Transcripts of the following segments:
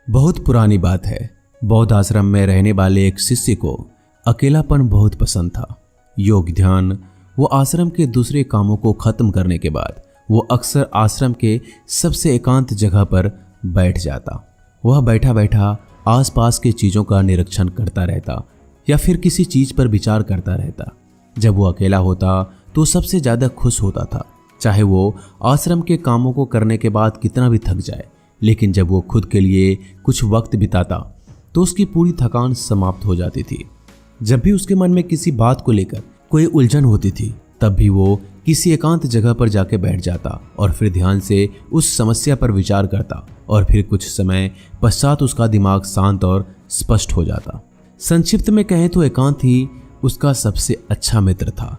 बहुत पुरानी बात है। बौद्ध आश्रम में रहने वाले एक शिष्य को अकेलापन बहुत पसंद था। योग ध्यान वो आश्रम के दूसरे कामों को खत्म करने के बाद वो अक्सर आश्रम के सबसे एकांत जगह पर बैठ जाता। वह बैठा बैठा आसपास के चीजों का निरीक्षण करता रहता या फिर किसी चीज पर विचार करता रहता। जब वो अकेला होता तो सबसे ज्यादा खुश होता था, चाहे वो आश्रम के कामों को करने के बाद कितना भी थक जाए। लेकिन जब वो खुद के लिए कुछ वक्त बिताता तो उसकी पूरी थकान समाप्त हो जाती थी। जब भी उसके मन में किसी बात को लेकर कोई उलझन होती थी तब भी वो किसी एकांत जगह पर जाके बैठ जाता और फिर ध्यान से उस समस्या पर विचार करता और फिर कुछ समय पश्चात उसका दिमाग शांत और स्पष्ट हो जाता। संक्षिप्त में कहें तो एकांत ही उसका सबसे अच्छा मित्र था।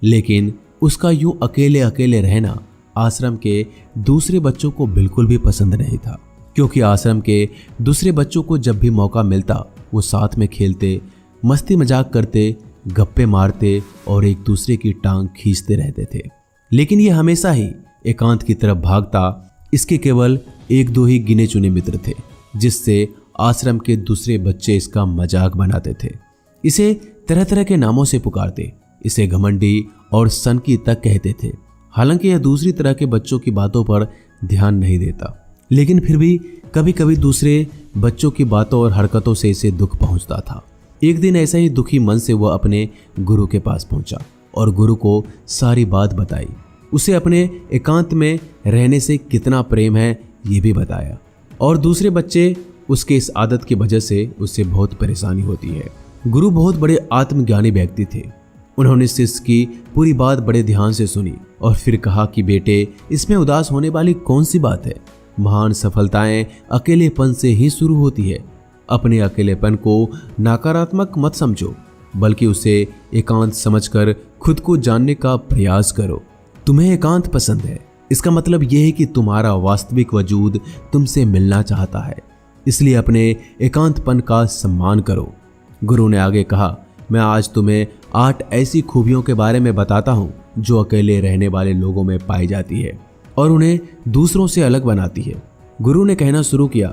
लेकिन उसका यूं अकेले अकेले रहना आश्रम के दूसरे बच्चों को बिल्कुल भी पसंद नहीं था, क्योंकि आश्रम के दूसरे बच्चों को जब भी मौका मिलता वो साथ में खेलते, मस्ती मजाक करते, गप्पे मारते और एक दूसरे की टांग खींचते रहते थे। लेकिन ये हमेशा ही एकांत की तरफ भागता। इसके केवल एक दो ही गिने चुने मित्र थे जिससे आश्रम के दूसरे बच्चे इसका मजाक बनाते थे। इसे तरह तरह के नामों से पुकारते, इसे घमंडी और सनकी तक कहते थे। हालांकि यह दूसरी तरह के बच्चों की बातों पर ध्यान नहीं देता, लेकिन फिर भी कभी कभी दूसरे बच्चों की बातों और हरकतों से इसे दुख पहुंचता था। एक दिन ऐसा ही दुखी मन से वह अपने गुरु के पास पहुंचा और गुरु को सारी बात बताई। उसे अपने एकांत में रहने से कितना प्रेम है ये भी बताया और दूसरे बच्चे उसके इस आदत की वजह से उससे बहुत परेशानी होती है। गुरु बहुत बड़े आत्मज्ञानी व्यक्ति थे। उन्होंने शिष्य की पूरी बात बड़े ध्यान से सुनी और फिर कहा कि बेटे, इसमें उदास होने वाली कौन सी बात है। महान सफलताएं अकेलेपन से ही शुरू होती है। अपने अकेलेपन को नकारात्मक मत समझो, बल्कि उसे एकांत समझकर खुद को जानने का प्रयास करो। तुम्हें एकांत पसंद है, इसका मतलब यह है कि तुम्हारा वास्तविक वजूद तुमसे मिलना चाहता है, इसलिए अपने एकांतपन का सम्मान करो। गुरु ने आगे कहा, मैं आज तुम्हें 8 ऐसी खूबियों के बारे में बताता हूँ जो अकेले रहने वाले लोगों में पाई जाती है और उन्हें दूसरों से अलग बनाती है। गुरु ने कहना शुरू किया,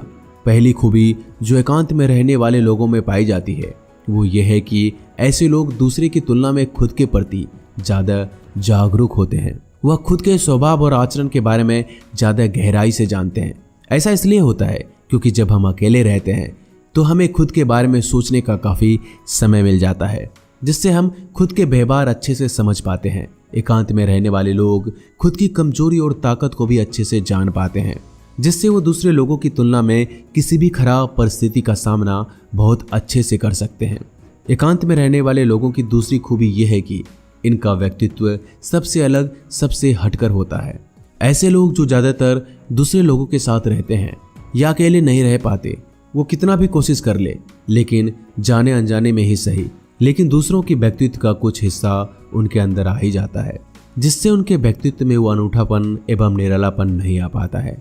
पहली खूबी जो एकांत में रहने वाले लोगों में पाई जाती है वो ये है कि ऐसे लोग दूसरे की तुलना में खुद के प्रति ज़्यादा जागरूक होते हैं। वह खुद के स्वभाव और आचरण के बारे में ज़्यादा गहराई से जानते हैं। ऐसा इसलिए होता है क्योंकि जब हम अकेले रहते हैं तो हमें खुद के बारे में सोचने का काफ़ी समय मिल जाता है, जिससे हम खुद के व्यवहार अच्छे से समझ पाते हैं। एकांत में रहने वाले लोग खुद की कमजोरी और ताकत को भी अच्छे से जान पाते हैं, जिससे वो दूसरे लोगों की तुलना में किसी भी खराब परिस्थिति का सामना बहुत अच्छे से कर सकते हैं। एकांत में रहने वाले लोगों की दूसरी खूबी यह है कि इनका व्यक्तित्व सबसे अलग, सबसे हटकर होता है। ऐसे लोग जो ज़्यादातर दूसरे लोगों के साथ रहते हैं या अकेले नहीं रह पाते, वो कितना भी कोशिश कर ले, लेकिन जाने अनजाने में ही सही, लेकिन दूसरों की व्यक्तित्व का कुछ हिस्सा उनके अंदर आ ही जाता है, जिससे उनके व्यक्तित्व में वो अनूठापन एवं निरालापन नहीं आ पाता है।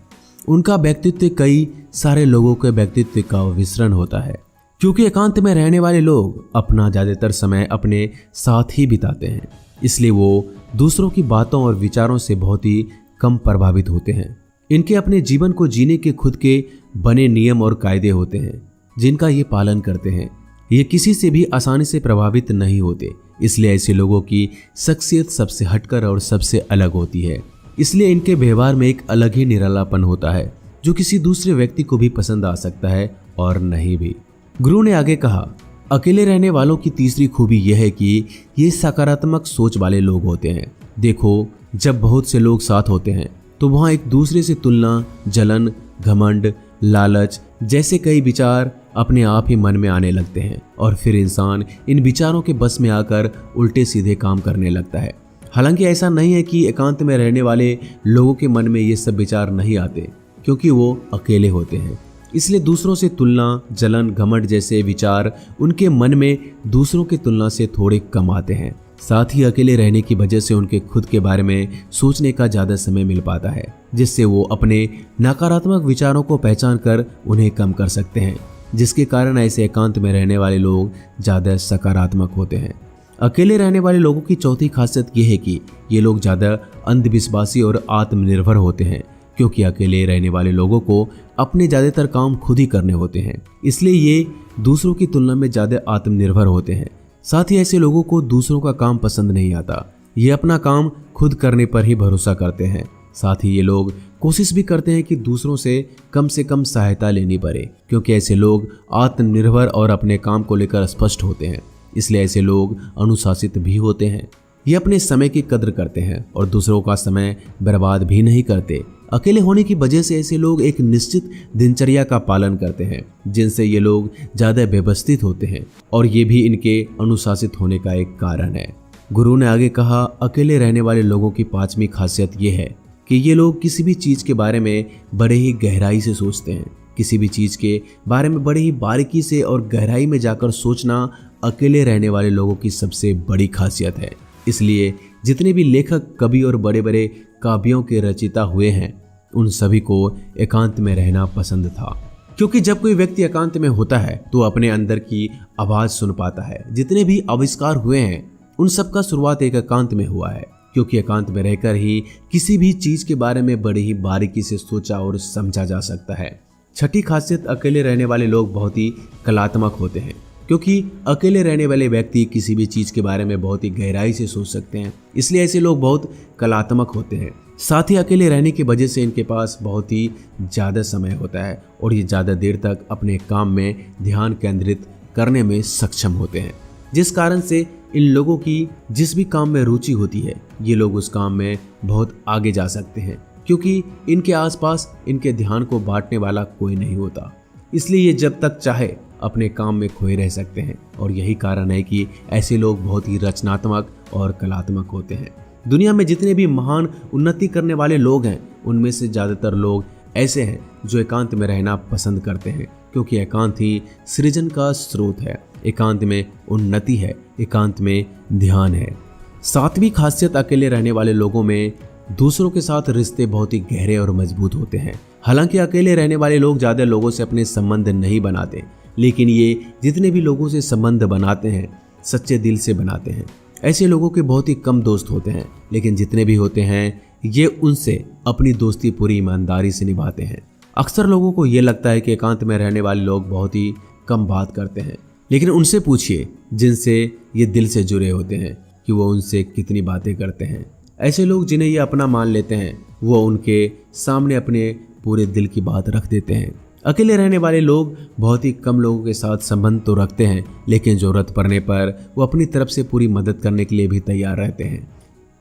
उनका व्यक्तित्व कई सारे लोगों के व्यक्तित्व का विसरण होता है, क्योंकि एकांत में रहने वाले लोग अपना ज़्यादातर समय अपने साथ ही बिताते हैं, इसलिए वो दूसरों की बातों और विचारों से बहुत ही कम प्रभावित होते हैं। इनके अपने जीवन को जीने के खुद के बने नियम और कायदे होते हैं, जिनका ये पालन करते हैं। ये किसी से भी आसानी से प्रभावित नहीं होते, इसलिए ऐसे लोगों की शख्सियत सबसे हटकर और सबसे अलग होती है। इसलिए इनके व्यवहार में एक अलग ही निरालापन होता है जो किसी दूसरे व्यक्ति को भी पसंद आ सकता है और नहीं भी। गुरु ने आगे कहा, अकेले रहने वालों की तीसरी खूबी यह है कि ये सकारात्मक सोच वाले लोग होते हैं। देखो, जब बहुत से लोग साथ होते हैं तो वहाँ एक दूसरे से तुलना, जलन, घमंड, लालच जैसे कई विचार अपने आप ही मन में आने लगते हैं और फिर इंसान इन विचारों के बस में आकर उल्टे सीधे काम करने लगता है। हालांकि ऐसा नहीं है कि एकांत में रहने वाले लोगों के मन में ये सब विचार नहीं आते, क्योंकि वो अकेले होते हैं, इसलिए दूसरों से तुलना, जलन, घमंड जैसे विचार उनके मन में दूसरों की तुलना से थोड़े कम आते हैं। साथ ही अकेले रहने की वजह से उनके खुद के बारे में सोचने का ज़्यादा समय मिल पाता है, जिससे वो अपने नकारात्मक विचारों को पहचान कर उन्हें कम कर सकते हैं, जिसके कारण ऐसे एकांत में रहने वाले लोग ज़्यादा सकारात्मक होते हैं। अकेले रहने वाले लोगों की चौथी खासियत यह है कि ये लोग ज़्यादा अंधविश्वासी और आत्मनिर्भर होते हैं। क्योंकि अकेले रहने वाले लोगों को अपने ज्यादातर काम खुद ही करने होते हैं, इसलिए ये दूसरों की तुलना में ज्यादा आत्मनिर्भर होते हैं। साथ ही ऐसे लोगों को दूसरों का काम पसंद नहीं आता, ये अपना काम खुद करने पर ही भरोसा करते हैं। साथ ही ये लोग कोशिश भी करते हैं कि दूसरों से कम सहायता लेनी पड़े, क्योंकि ऐसे लोग आत्मनिर्भर और अपने काम को लेकर स्पष्ट होते हैं। इसलिए ऐसे लोग अनुशासित भी होते हैं। ये अपने समय की कद्र करते हैं और दूसरों का समय बर्बाद भी नहीं करते। अकेले होने की वजह से ऐसे लोग एक निश्चित दिनचर्या का पालन करते हैं, जिनसे ये लोग ज्यादा व्यवस्थित होते हैं और ये भी इनके अनुशासित होने का एक कारण है। गुरु ने आगे कहा, अकेले रहने वाले लोगों की पांचवी खासियत ये है कि ये लोग किसी भी चीज के बारे में बड़े ही गहराई से सोचते हैं। किसी भी चीज के बारे में बड़े ही बारीकी से और गहराई में जाकर सोचना अकेले रहने वाले लोगों की सबसे बड़ी खासियत है। इसलिए जितने भी लेखक, कवि और बड़े बड़े काव्यों के रचयिता हुए हैं, उन सभी को एकांत में रहना पसंद था, क्योंकि जब कोई व्यक्ति एकांत में होता है तो अपने अंदर की आवाज सुन पाता है। जितने भी आविष्कार हुए हैं उन सब का शुरुआत एक एकांत में हुआ है, क्योंकि एकांत में रहकर ही किसी भी चीज के बारे में बड़ी ही बारीकी से सोचा और समझा जा सकता है। छठी खासियत, अकेले रहने वाले लोग बहुत ही कलात्मक होते हैं, क्योंकि अकेले रहने वाले व्यक्ति किसी भी चीज के बारे में बहुत ही गहराई से सोच सकते हैं। इसलिए ऐसे लोग बहुत कलात्मक होते हैं। साथ ही अकेले रहने की वजह से इनके पास बहुत ही ज़्यादा समय होता है और ये ज़्यादा देर तक अपने काम में ध्यान केंद्रित करने में सक्षम होते हैं, जिस कारण से इन लोगों की जिस भी काम में रुचि होती है, ये लोग उस काम में बहुत आगे जा सकते हैं, क्योंकि इनके आसपास इनके ध्यान को बांटने वाला कोई नहीं होता। इसलिए ये जब तक चाहे अपने काम में खोए रह सकते हैं और यही कारण है कि ऐसे लोग बहुत ही रचनात्मक और कलात्मक होते हैं। दुनिया में जितने भी महान उन्नति करने वाले लोग हैं, उनमें से ज़्यादातर लोग ऐसे हैं जो एकांत में रहना पसंद करते हैं, क्योंकि एकांत ही सृजन का स्रोत है, एकांत में उन्नति है, एकांत में ध्यान है। सातवीं खासियत, अकेले रहने वाले लोगों में दूसरों के साथ रिश्ते बहुत ही गहरे और मजबूत होते हैं। हालांकि अकेले रहने वाले लोग ज़्यादा लोगों से अपने संबंध नहीं बनाते, लेकिन ये जितने भी लोगों से संबंध बनाते हैं सच्चे दिल से बनाते हैं। ऐसे लोगों के बहुत ही कम दोस्त होते हैं, लेकिन जितने भी होते हैं ये उनसे अपनी दोस्ती पूरी ईमानदारी से निभाते हैं। अक्सर लोगों को ये लगता है कि एकांत में रहने वाले लोग बहुत ही कम बात करते हैं, लेकिन उनसे पूछिए जिनसे ये दिल से जुड़े होते हैं कि वो उनसे कितनी बातें करते हैं। ऐसे लोग जिन्हें ये अपना मान लेते हैं, वो उनके सामने अपने पूरे दिल की बात रख देते हैं। अकेले रहने वाले लोग बहुत ही कम लोगों के साथ संबंध तो रखते हैं, लेकिन जरूरत पड़ने पर वो अपनी तरफ से पूरी मदद करने के लिए भी तैयार रहते हैं।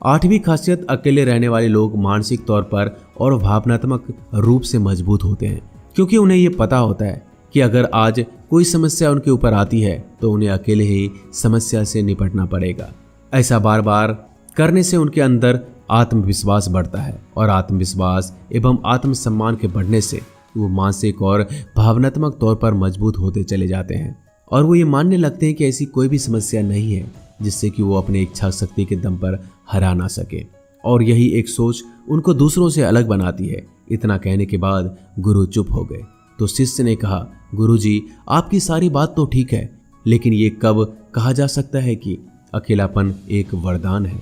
आठवीं खासियत, अकेले रहने वाले लोग मानसिक तौर पर और भावनात्मक रूप से मजबूत होते हैं, क्योंकि उन्हें ये पता होता है कि अगर आज कोई समस्या उनके ऊपर आती है तो उन्हें अकेले ही समस्या से निपटना पड़ेगा। ऐसा बार बार करने से उनके अंदर आत्मविश्वास बढ़ता है और आत्मविश्वास एवं आत्मसम्मान के बढ़ने से वो मानसिक और भावनात्मक तौर पर मजबूत होते चले जाते हैं और वो ये मानने लगते हैं कि ऐसी कोई भी समस्या नहीं है जिससे कि वो अपने इच्छा शक्ति के दम पर हरा ना सके, और यही एक सोच उनको दूसरों से अलग बनाती है। इतना कहने के बाद गुरु चुप हो गए तो शिष्य ने कहा, गुरुजी, आपकी सारी बात तो ठीक है, लेकिन ये कब कहा जा सकता है कि अकेलापन एक वरदान है?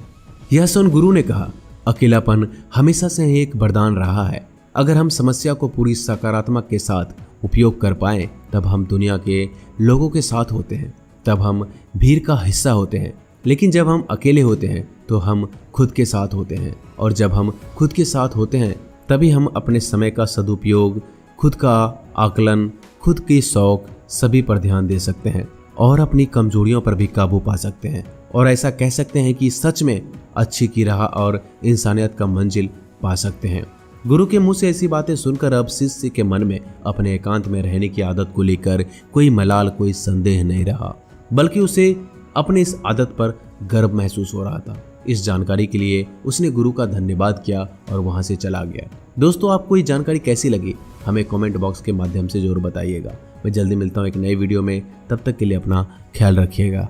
यह सुन गुरु ने कहा, अकेलापन हमेशा से एक वरदान रहा है। अगर हम समस्या को पूरी सकारात्मक के साथ उपयोग कर पाएं, तब हम दुनिया के लोगों के साथ होते हैं, तब हम भीड़ का हिस्सा होते हैं। लेकिन जब हम अकेले होते हैं तो हम खुद के साथ होते हैं, और जब हम खुद के साथ होते हैं तभी हम अपने समय का सदुपयोग, खुद का आकलन, खुद की शौक सभी पर ध्यान दे सकते हैं और अपनी कमजोरियों पर भी काबू पा सकते हैं, और ऐसा कह सकते हैं कि सच में अच्छी की राह और इंसानियत का मंजिल पा सकते हैं। गुरु के मुंह से ऐसी बातें सुनकर अब शिष्य के मन में अपने एकांत में रहने की आदत को लेकर कोई मलाल, कोई संदेह नहीं रहा, बल्कि उसे अपने इस आदत पर गर्व महसूस हो रहा था। इस जानकारी के लिए उसने गुरु का धन्यवाद किया और वहां से चला गया। दोस्तों, आपको ये जानकारी कैसी लगी हमें कमेंट बॉक्स के माध्यम से जरूर बताइएगा। मैं जल्दी मिलता हूँ एक नई वीडियो में, तब तक के लिए अपना ख्याल रखिएगा।